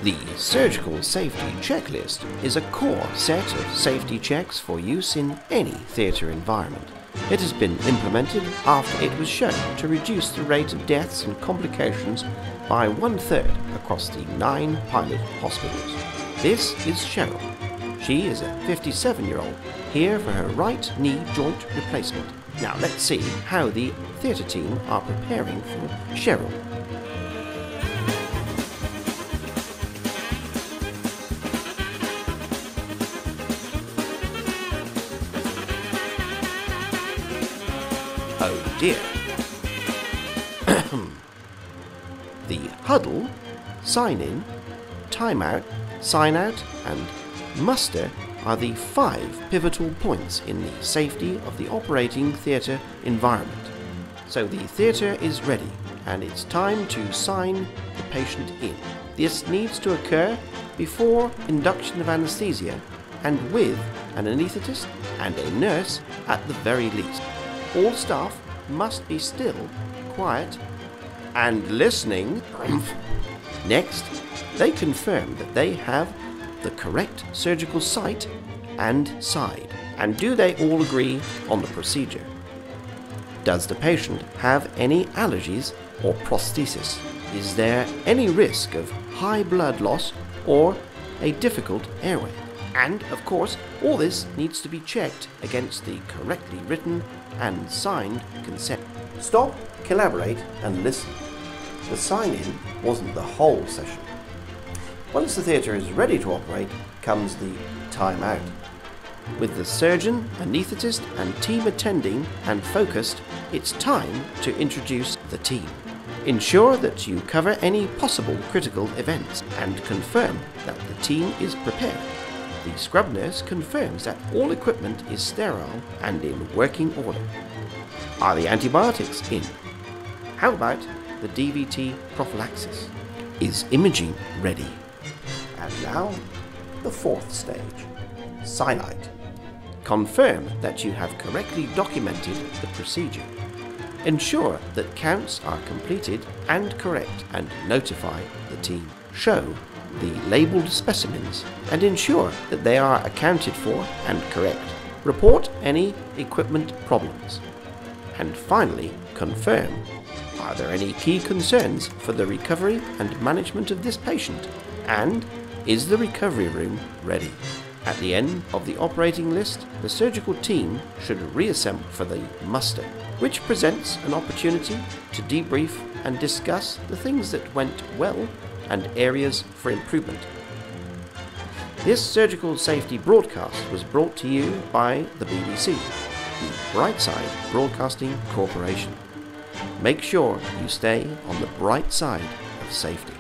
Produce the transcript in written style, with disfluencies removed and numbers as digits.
The surgical safety checklist is a core set of safety checks for use in any theatre environment. It has been implemented after it was shown to reduce the rate of deaths and complications by 1/3 across the 9 pilot hospitals. This is Cheryl. She is a 57-year-old here for her right knee joint replacement. Now let's see how the theatre team are preparing for Cheryl. Oh dear. The huddle, sign-in, timeout, sign-out and muster are the 5 pivotal points in the safety of the operating theatre environment. So the theatre is ready and it's time to sign the patient in. This needs to occur before induction of anaesthesia and with an anaesthetist and a nurse at the very least. All staff must be still, quiet, and listening. Next, they confirm that they have the correct surgical site and side. And do they all agree on the procedure? Does the patient have any allergies or prosthesis? Is there any risk of high blood loss or a difficult airway? And, of course, all this needs to be checked against the correctly written and signed consent. Stop, collaborate, and listen. The sign-in wasn't the whole session. Once the theatre is ready to operate, comes the time-out. With the surgeon, anaesthetist, and team attending and focused, it's time to introduce the team. Ensure that you cover any possible critical events and confirm that the team is prepared. The scrub nurse confirms that all equipment is sterile and in working order. Are the antibiotics in? How about the DVT prophylaxis? Is imaging ready? And now, the 4th stage, sign-out. Confirm that you have correctly documented the procedure. Ensure that counts are completed and correct and notify the team. Show the labelled specimens and ensure that they are accounted for and correct. Report any equipment problems. And finally, confirm, are there any key concerns for the recovery and management of this patient? And is the recovery room ready? At the end of the operating list, the surgical team should reassemble for the muster, which presents an opportunity to debrief and discuss the things that went well and areas for improvement. This surgical safety broadcast was brought to you by the BBC, the Brightside Broadcasting Corporation. Make sure you stay on the bright side of safety.